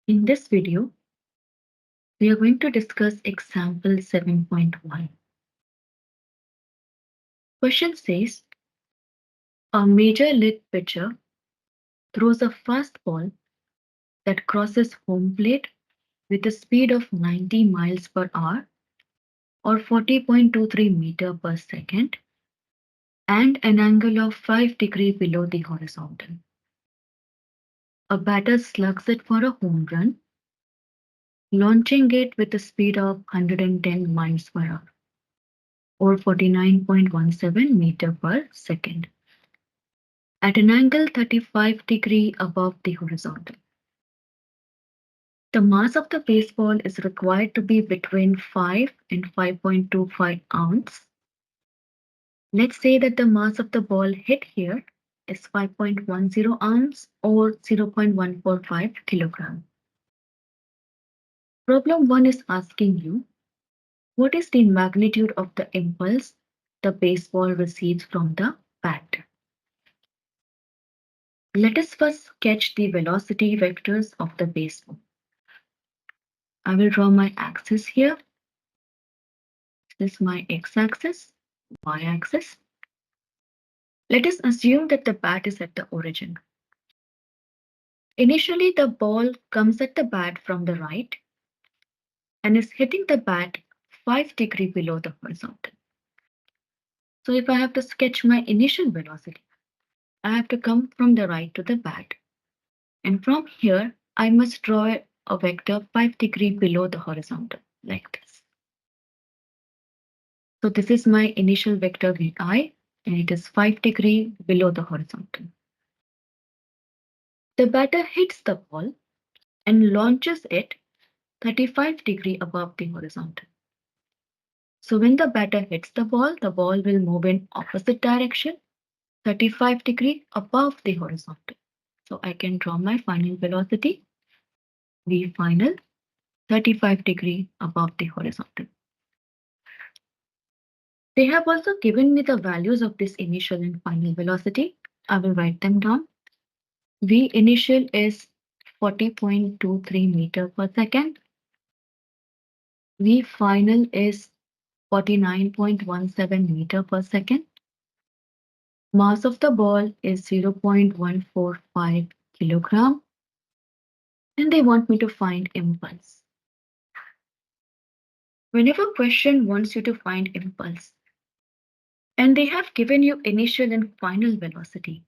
In this video, we are going to discuss example 7.1. Question says, a major league pitcher throws a fastball that crosses home plate with a speed of 90 miles per hour or 40.23 meter per second and an angle of 5 degrees below the horizontal. A batter slugs it for a home run, launching it with a speed of 110 miles per hour or 49.17 meter per second at an angle 35 degree above the horizontal. The mass of the baseball is required to be between 5 and 5.25 ounce. Let's say that the mass of the ball hit here is 5.10 ounce or 0.145 kilogram. Problem 1 is asking you, what is the magnitude of the impulse the baseball receives from the bat? Let us first sketch the velocity vectors of the baseball. I will draw my axis here. This is my x-axis, y-axis. Let us assume that the bat is at the origin. Initially, the ball comes at the bat from the right and is hitting the bat 5 degrees below the horizontal. So if I have to sketch my initial velocity, I have to come from the right to the bat. And from here, I must draw a vector 5 degrees below the horizontal, like this. So this is my initial vector Vi, and it is 5 degrees below the horizontal. The batter hits the ball and launches it 35 degrees above the horizontal. So when the batter hits the ball will move in opposite direction, 35 degrees above the horizontal. So I can draw my final velocity, V final, 35 degrees above the horizontal. They have also given me the values of this initial and final velocity. I will write them down. V initial is 40.23 meter per second. V final is 49.17 meter per second. Mass of the ball is 0.145 kilogram. And they want me to find impulse. Whenever question wants you to find impulse, and they have given you initial and final velocity,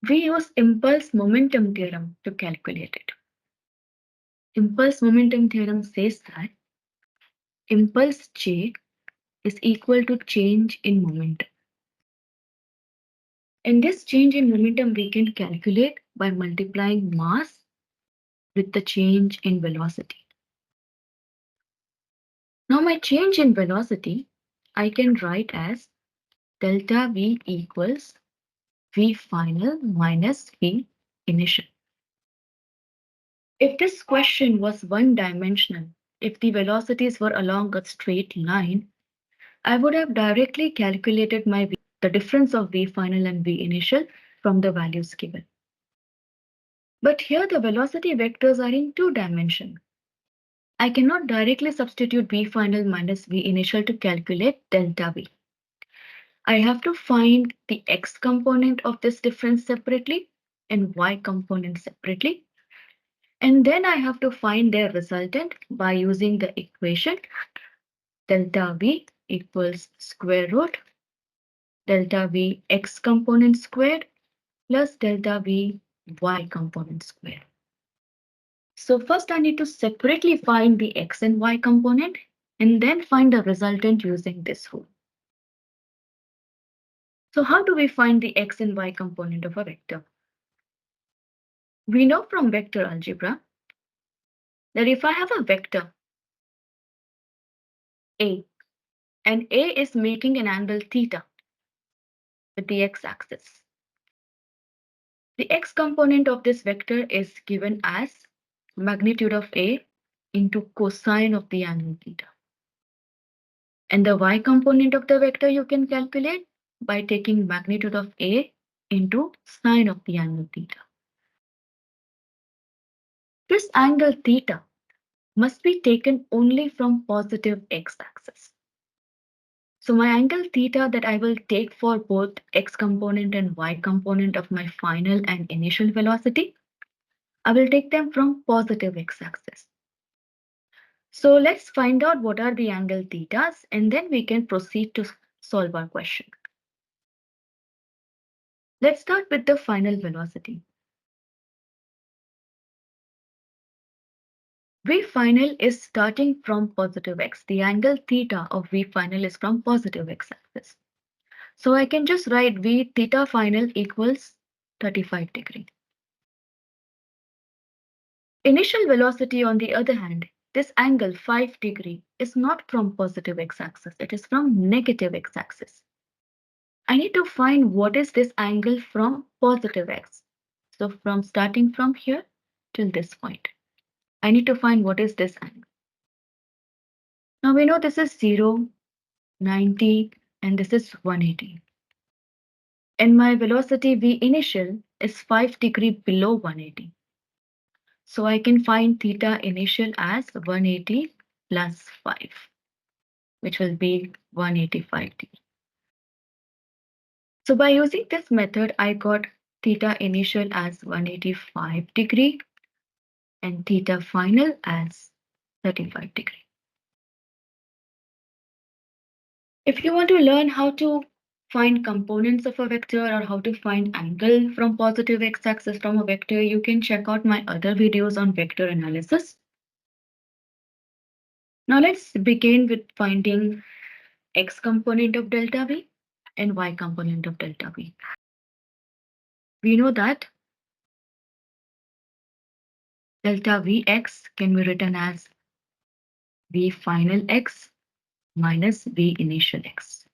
we use impulse momentum theorem to calculate it. Impulse momentum theorem says that impulse J is equal to change in momentum. And this change in momentum we can calculate by multiplying mass with the change in velocity. Now my change in velocity I can write as delta V equals V final minus V initial. If this question was one-dimensional, if the velocities were along a straight line, I would have directly calculated the difference of V final and V initial from the values given. But here the velocity vectors are in two dimensions. I cannot directly substitute V final minus V initial to calculate delta V. I have to find the x component of this difference separately and y component separately. And then I have to find their resultant by using the equation delta V equals square root delta V x component squared plus delta V y component squared. So first I need to separately find the x and y component and then find the resultant using this rule. So how do we find the x and y component of a vector? We know from vector algebra that if I have a vector A and A is making an angle theta with the x-axis, the x component of this vector is given as magnitude of A into cosine of the angle theta. And the y component of the vector you can calculate by taking magnitude of A into sine of the angle theta. This angle theta must be taken only from positive x-axis. So my angle theta that I will take for both x component and y component of my final and initial velocity, I will take them from positive x-axis. So let's find out what are the angle thetas and then we can proceed to solve our question. Let's start with the final velocity. V final is starting from positive x. The angle theta of V final is from positive x-axis. So I can just write V theta final equals 35 degree. Initial velocity, on the other hand, this angle 5 degree is not from positive x-axis. It is from negative x-axis. I need to find what is this angle from positive x. So from starting from here till this point, I need to find what is this angle. Now we know this is 0, 90, and this is 180. And my velocity V initial is 5 degree below 180. So I can find theta initial as 180 plus 5, which will be 185 degree. So by using this method, I got theta initial as 185 degree and theta final as 35 degree. If you want to learn how to find components of a vector or how to find angle from positive x-axis from a vector, you can check out my other videos on vector analysis. Now let's begin with finding x component of delta V and y component of delta V. We know that delta Vx can be written as V final x minus V initial x.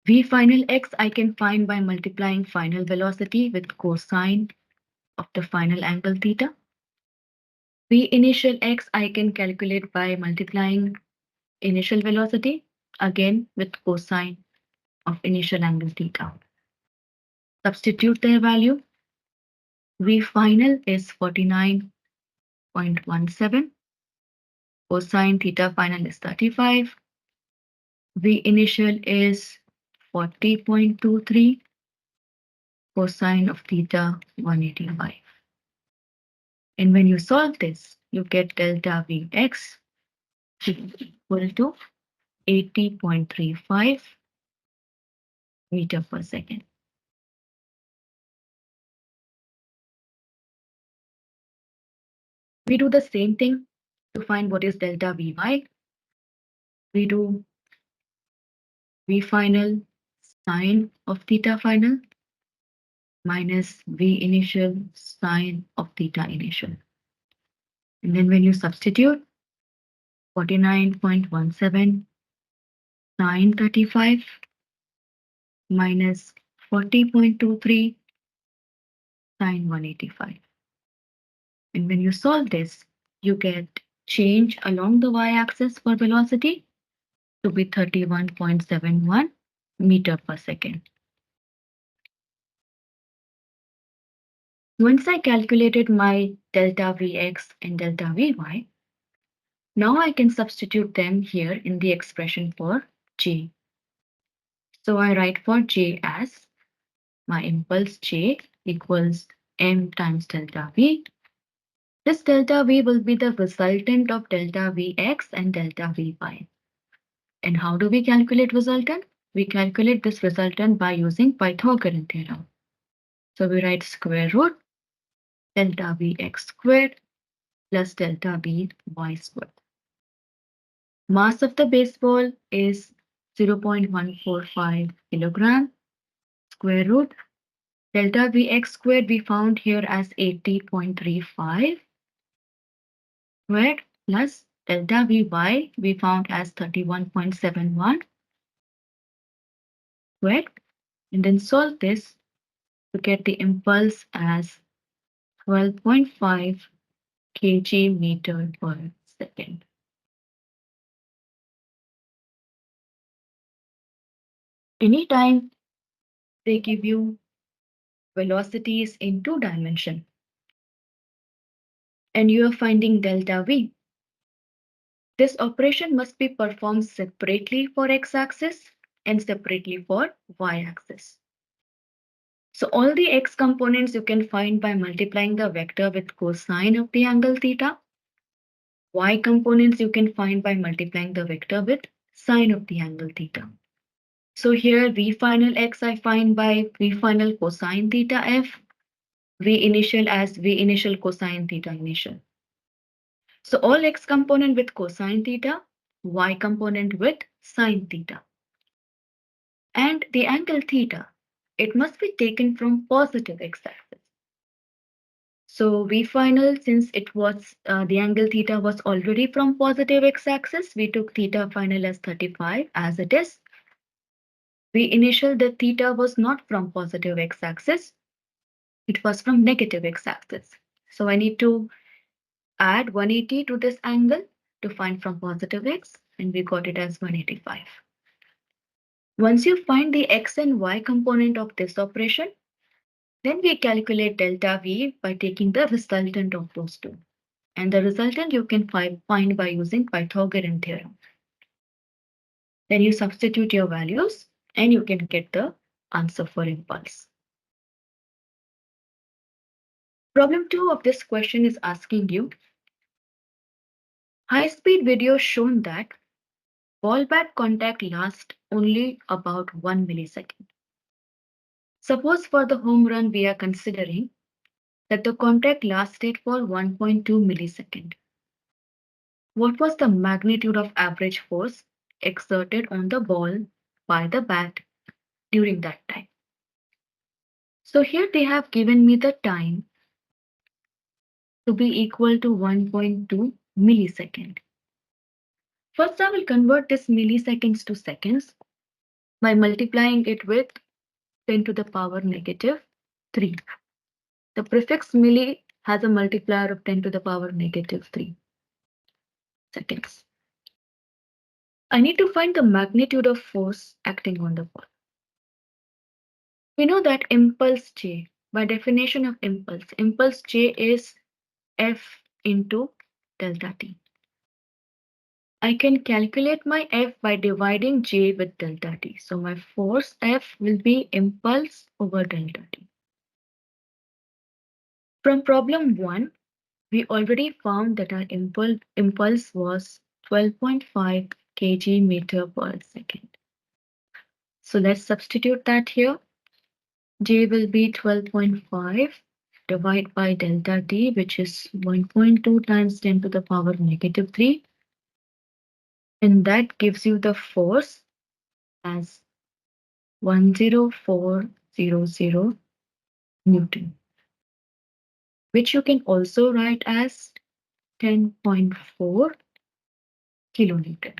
V final x I can find by multiplying final velocity with cosine of the final angle theta. V initial x I can calculate by multiplying initial velocity again with cosine of initial angle theta. Substitute their value. V final is 49.17. Cosine theta final is 35. V initial is 40.23. Cosine of theta 185. And when you solve this, you get delta Vx equal to 80.35 meter per second. We do the same thing to find what is delta Vy. We do V final sine of theta final minus V initial sine of theta initial. And then when you substitute 49.17 sine 35 minus 40.23 sine 185. And when you solve this, you get change along the y-axis for velocity to be 31.71 meter per second. Once I calculated my delta Vx and delta Vy, now I can substitute them here in the expression for J. So I write for J as my impulse J equals m times delta V. This delta V will be the resultant of delta Vx and delta Vy. And how do we calculate resultant? We calculate this resultant by using Pythagorean theorem. So we write square root delta Vx squared plus delta Vy squared. Mass of the baseball is 0.145 kilogram. Square root delta Vx squared we found here as 80.35 squared plus delta Vy we found as 31.71 squared. And then solve this to get the impulse as 12.5 kg meter per second. Anytime they give you velocities in 2 dimension, and you are finding delta V. This operation must be performed separately for x-axis and separately for y-axis. So all the x components you can find by multiplying the vector with cosine of the angle theta. Y components you can find by multiplying the vector with sine of the angle theta. So here V final x I find by V final cosine theta f, V initial as V initial cosine theta initial. So all x component with cosine theta, y component with sine theta. And the angle theta, it must be taken from positive x-axis. So V final, since it was the angle theta was already from positive x-axis, we took theta final as 35 as it is. V initial, the theta was not from positive x-axis, it was from negative x-axis. So I need to add 180 to this angle to find from positive x, and we got it as 185. Once you find the x and y component of this operation, then we calculate delta V by taking the resultant of those two. And the resultant you can find by using Pythagorean theorem. Then you substitute your values and you can get the answer for impulse. Problem 2 of this question is asking you, high-speed video shown that ball bat contact lasts only about 1 millisecond. Suppose for the home run we are considering that the contact lasted for 1.2 millisecond. What was the magnitude of average force exerted on the ball by the bat during that time? So here they have given me the time to be equal to 1.2 millisecond. First, I will convert this milliseconds to seconds by multiplying it with 10 to the power negative 3. The prefix milli has a multiplier of 10 to the power negative 3 seconds. I need to find the magnitude of force acting on the ball. We know that impulse J, by definition of impulse J is F into delta T. I can calculate my F by dividing J with delta T. So my force F will be impulse over delta T. From problem 1, we already found that our impulse was 12.5 kg meter per second. So let's substitute that here. J will be 12.5 divided by delta T, which is 1.2 times 10 to the power negative 3. And that gives you the force as 10400 Newton, which you can also write as 10.4 kilonewton.